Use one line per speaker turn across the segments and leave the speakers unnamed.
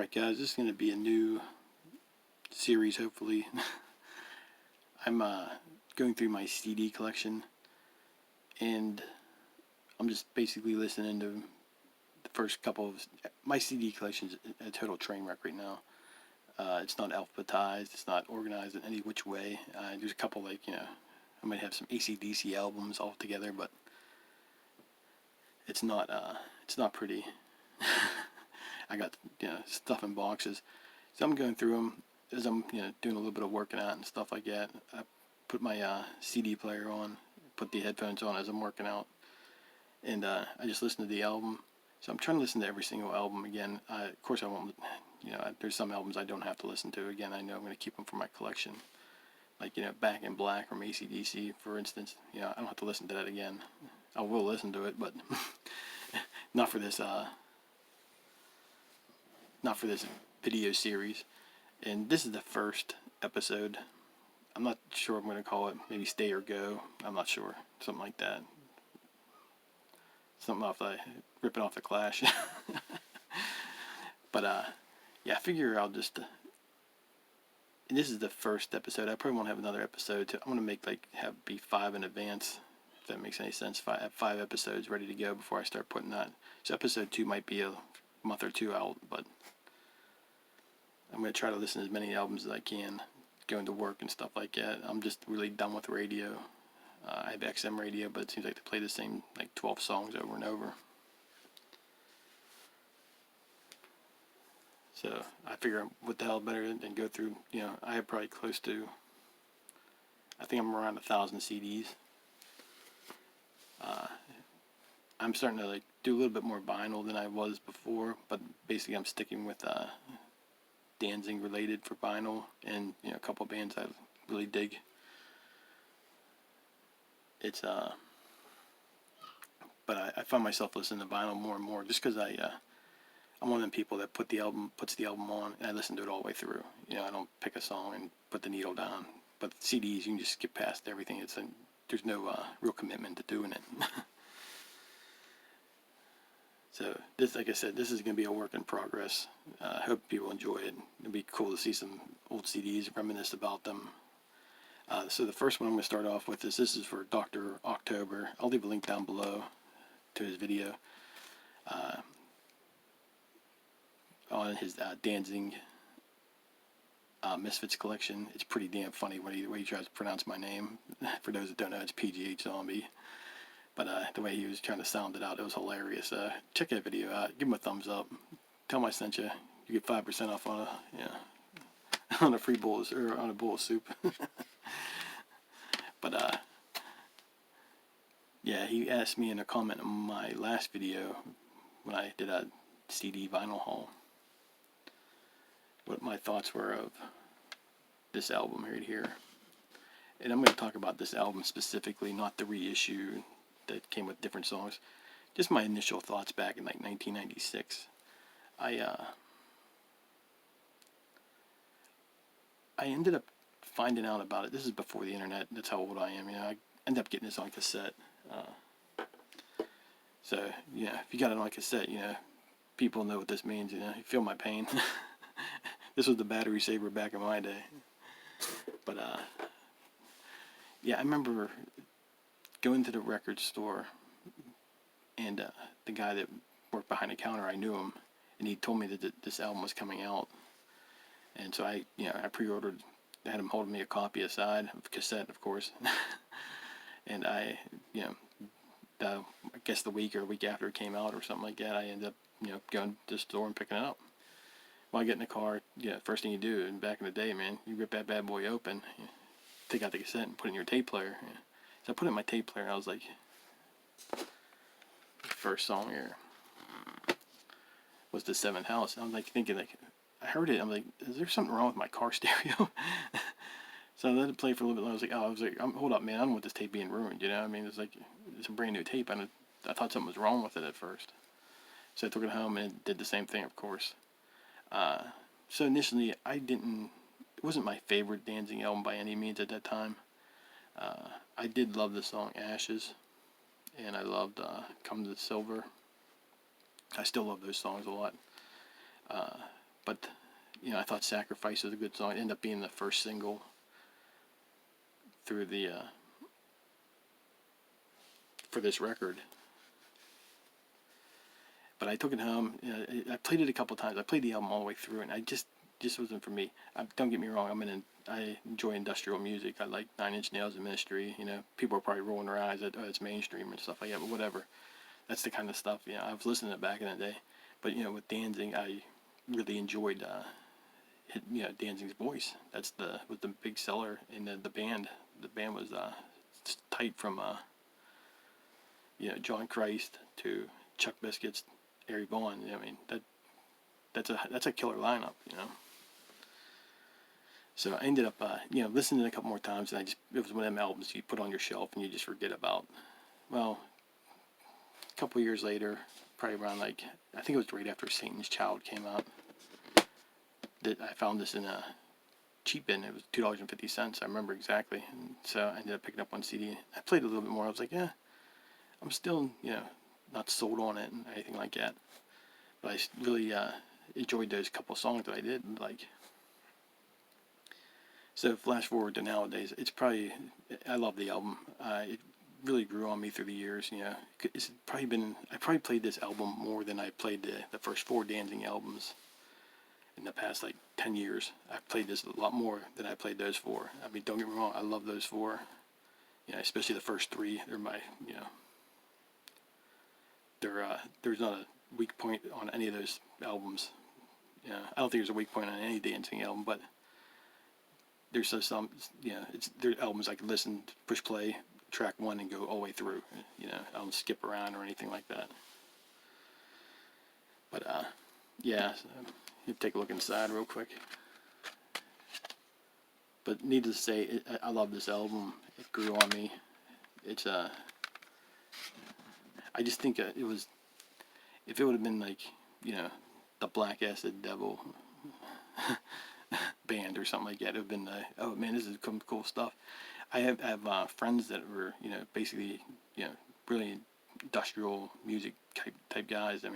Alright guys, this is going to be a new series hopefully. I'm going through my CD collection and I'm just basically listening to the first couple of... My CD collection is a total train wreck right now. It's not alphabetized, it's not organized in any which way. There's a couple I might have some AC/DC albums all together, but it's not pretty. I got stuff in boxes, so I'm going through them as I'm doing a little bit of working out and stuff like that. I put my CD player on, put the headphones on as I'm working out, and I just listen to the album. So I'm trying to listen to every single album again. Of course I won't. There's some albums I don't have to listen to again. I know I'm going to keep them for my collection, like Back in Black from AC/DC, for instance. I don't have to listen to that again. I will listen to it, but not for this. Not for this video series. And this is the first episode. I'm not sure what I'm going to call it. Maybe Stay or Go. I'm not sure. Something like that. Something ripping off the Clash. But yeah, I figure I'll just this is the first episode. I probably won't have another episode. I'm gonna make be 5 in advance, if that makes any sense. Have 5 episodes ready to go before I start putting that. So episode 2 might be a month or 2 out, but I'm gonna try to listen to as many albums as I can, going to work and stuff like that. I'm just really done with radio. I have XM radio, but it seems like they play the same 12 songs over and over. So I figure what the hell better than go through, I have probably close to, I think I'm around 1,000 CDs. I'm starting to do a little bit more vinyl than I was before, but basically I'm sticking with Danzig related for vinyl, and a couple bands I really dig. It's but I find myself listening to vinyl more and more, just because I'm one of them people that puts the album on and I listen to it all the way through. I don't pick a song and put the needle down. But CDs, you can just skip past everything. There's no real commitment to doing it. So this, like I said, this is going to be a work in progress. I hope people enjoy it. It'll be cool to see some old CDs, reminisce about them. So the first one I'm going to start off with is this is for DrOktober. I'll leave a link down below to his video on his Danzig Misfits collection. It's pretty damn funny the way he tries to pronounce my name. For those that don't know, it's PGH Zombie. But the way he was trying to sound it out, it was hilarious. Check that video out. Give him a thumbs up. Tell him I sent you. You get 5% off on on a free bowl or on a bowl of soup. But yeah, he asked me in a comment on my last video when I did a CD vinyl haul what my thoughts were of this album right here. And I'm going to talk about this album specifically, not the reissue that came with different songs. Just my initial thoughts back in 1996. I ended up finding out about it. This is before the internet. That's how old I am. I ended up getting this on cassette. So if you got it on cassette, people know what this means. You feel my pain. This was the battery saver back in my day. But yeah, I remember going to the record store, and the guy that worked behind the counter, I knew him, and he told me that this album was coming out. And so I pre-ordered. I had him holding me a copy aside of cassette, of course. And I guess the week or week after it came out or something like that, I ended up going to the store and picking it up. Well, I get in the car, first thing you do, and back in the day, man, you rip that bad boy open, take out the cassette and put it in your tape player. So I put it in my tape player, and I was like, first song here was The Seventh House. And I'm thinking, I heard it, I'm like, is there something wrong with my car stereo? So I let it play for a little bit, and I was like, hold up, man, I don't want this tape being ruined, I mean, it's a brand new tape, and I thought something was wrong with it at first. So I took it home and did the same thing, of course. So initially, it wasn't my favorite Danzig album by any means at that time. I did love the song Ashes, and I loved Come to Silver. I still love those songs a lot. but I thought Sacrifice was a good song. It ended up being the first single through the for this record. But I took it home. I played it a couple times. I played the album all the way through, and I just wasn't for me. Don't get me wrong. I enjoy industrial music. I like Nine Inch Nails and Ministry. People are probably rolling their eyes at it's mainstream and stuff like that. But whatever. That's the kind of stuff. I was listening to it back in the day. But with Danzig, I really enjoyed Danzig's voice. Was the big seller in the band. The band was tight from John Christ to Chuck Biscuits, Harry Vaughan. That's a killer lineup. So I ended up listening to it a couple more times, and it was one of them albums you put on your shelf and you just forget about. Well, a couple years later, probably around I think it was right after Satan's Child came out, that I found this in a cheap bin. It was $2.50. I remember exactly. And so I ended up picking up one CD. I played it a little bit more. I was like, yeah, I'm still not sold on it and anything like that. But I really enjoyed those couple songs that I did like. So flash forward to nowadays, I love the album. It really grew on me through the years. I probably played this album more than I played the first 4 Danzig albums in the past 10 years. I've played this a lot more than I played those 4. Don't get me wrong, I love those 4. Especially the first 3. They're my, there's not a weak point on any of those albums. I don't think there's a weak point on any Danzig album, but there's some, there are albums I can listen, push play, track 1 and go all the way through. I don't skip around or anything like that. But so you take a look inside real quick. But needless to say, I love this album. It grew on me. It's I just think it was, if it would have been the Black Acid Devil band or something like that, it would have been oh man, this is cool stuff. I have friends that were basically really industrial music type guys. That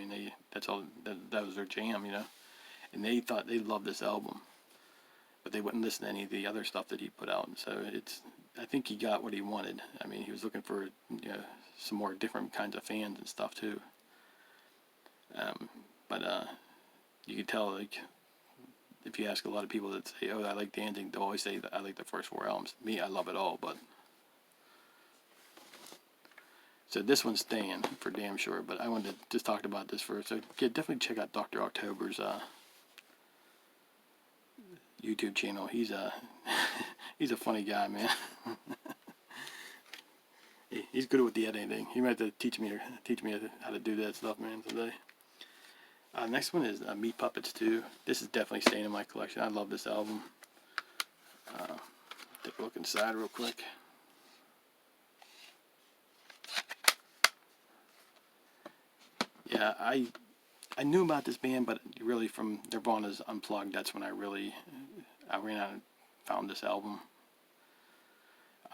was their jam, and they thought they loved this album, but they wouldn't listen to any of the other stuff that he put out. And so I think he got what he wanted. He was looking for some more different kinds of fans and stuff too. But you could tell if you ask a lot of people that say, oh, I like Danzig, they'll always say that I like the first 4 albums. Me, I love it all, but... So this one's staying for damn sure, but I wanted to just talk about this first. So yeah, definitely check out DrOktober's YouTube channel. He's he's a funny guy, man. He's good with the editing. He might have to teach me how to do that stuff, man, today. Next one is Meat Puppets 2. This is definitely staying in my collection. I love this album. Take a look inside real quick. Yeah, I knew about this band, but really from Nirvana's Unplugged, that's when I ran out and found this album.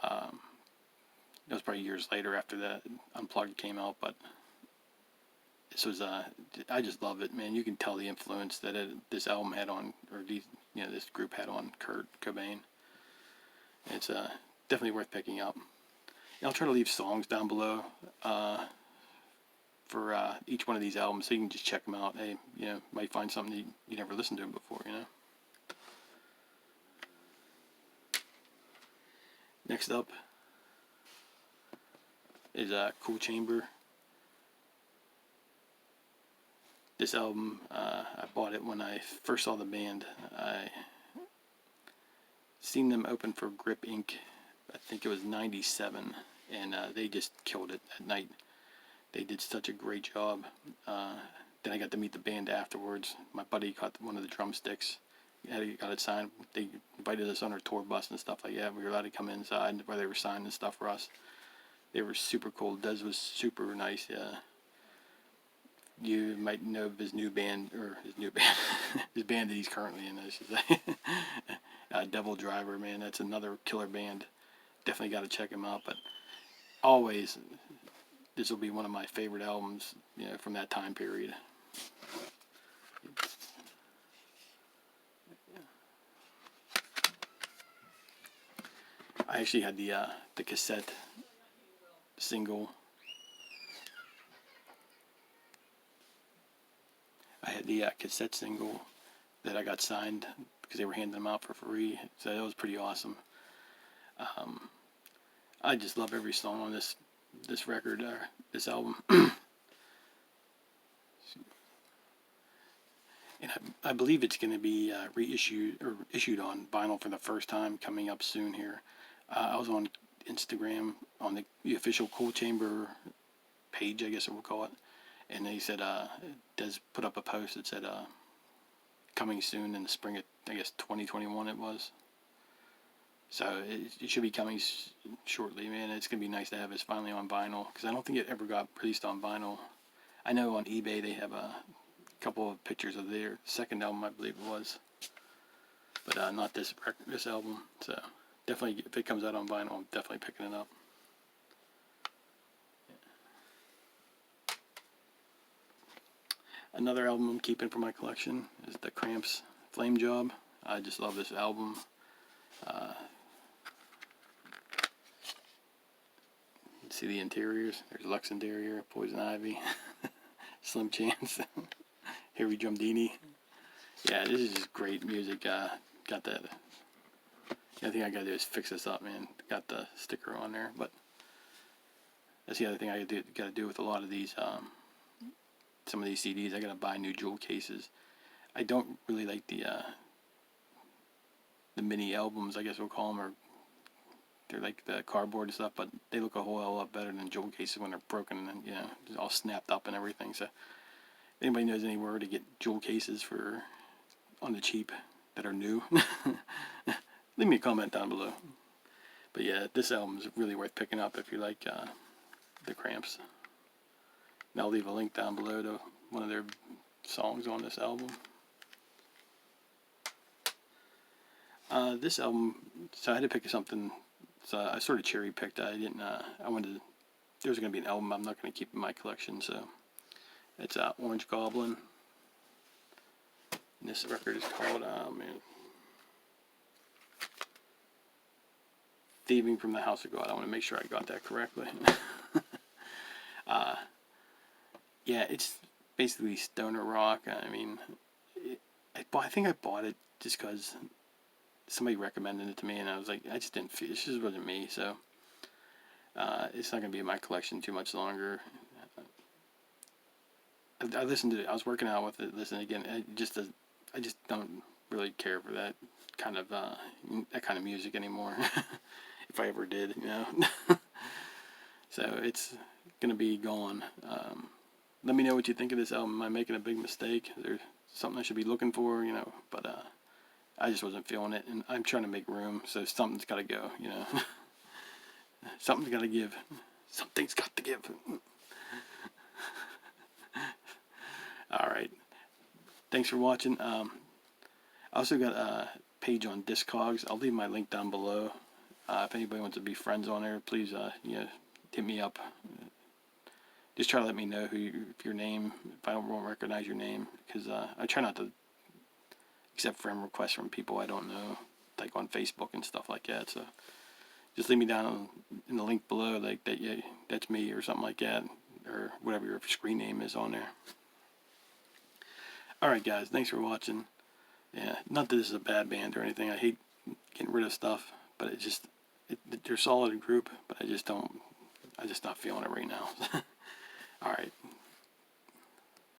It was probably years later after that Unplugged came out, but this was I just love it, man. You can tell the influence that this album had on, or this group had on Kurt Cobain. It's definitely worth picking up. And I'll try to leave songs down below for each one of these albums, so you can just check them out. Hey, might find something you never listened to before, Next up is Cool Chamber. This album, I bought it when I first saw the band. I seen them open for Grip Inc. I think it was '97, and they just killed it that night. They did such a great job. Then I got to meet the band afterwards. My buddy caught one of the drumsticks. He got it signed. They invited us on their tour bus and stuff like that. We were allowed to come inside where they were signing stuff for us. They were super cool. Des was super nice. You might know of his new band, his band that he's currently in, I should say. Devil Driver, man, that's another killer band. Definitely got to check him out. But always, this will be one of my favorite albums, from that time period. I actually had the cassette single. I had the cassette single that I got signed because they were handing them out for free. So that was pretty awesome. I just love every song on this record, this album. And I believe it's going to be reissued or issued on vinyl for the first time coming up soon here. I was on Instagram on the official Cool Chamber page, I guess we'll call it, and they said Des put up a post that said coming soon in the spring of, I guess, 2021 it was. So it should be coming shortly, man. It's going to be nice to have this finally on vinyl, because I don't think it ever got released on vinyl. I know on eBay they have a couple of pictures of their second album, I believe it was, but not this album. So definitely, if it comes out on vinyl, I'm definitely picking it up. Another album I'm keeping for my collection is the Cramps Flame Job. I just love this album. See the interiors. There's Lux Interior, Poison Ivy, Slim Chance, Harry Drumdini. Yeah, this is just great music. Got that. The only thing I gotta do is fix this up, man. Got the sticker on there, but that's the other thing I gotta do with a lot of these. Some of these CDs, I gotta buy new jewel cases. I don't really like the mini albums, I guess we'll call them, or they're like the cardboard and stuff, but they look a whole hell of a lot better than jewel cases when they're broken and, you know, all snapped up and everything. So if anybody knows anywhere to get jewel cases for on the cheap that are new, leave me a comment down below. But yeah, this album is really worth picking up if you like the Cramps. And I'll leave a link down below to one of their songs on this album. This album, so I had to pick something. So I sort of cherry picked. I didn't. I wanted. There was going to be an album I'm not going to keep in my collection. So it's Orange Goblin. And this record is called Thieving from the House of God. I want to make sure I got that correctly. Yeah, it's basically stoner rock. I mean, I think I bought it just because somebody recommended it to me, and I was like, I just didn't feel it. This just wasn't me. So it's not going to be in my collection too much longer. I listened to it. I was working out with it. Listen again. I just don't really care for that kind of music anymore. If I ever did, you know. So it's gonna be gone. Let me know what you think of this album. Am I making a big mistake? Is there something I should be looking for? You know, but I just wasn't feeling it, and I'm trying to make room, so something's got to go. You know, something's got to give. Something's got to give. All right. Thanks for watching. I also got a page on Discogs. I'll leave my link down below. If anybody wants to be friends on there, please, you know, hit me up. Just try to let me know if your name, if I won't recognize your name, because I try not to accept friend requests from people I don't know, like on Facebook and stuff like that. So just leave me down in the link below, like that. Yeah, that's me or something like that, or whatever your screen name is on there. All right, guys, thanks for watching. Yeah, not that this is a bad band or anything. I hate getting rid of stuff, but they're a solid group, but I just not feeling it right now. All right.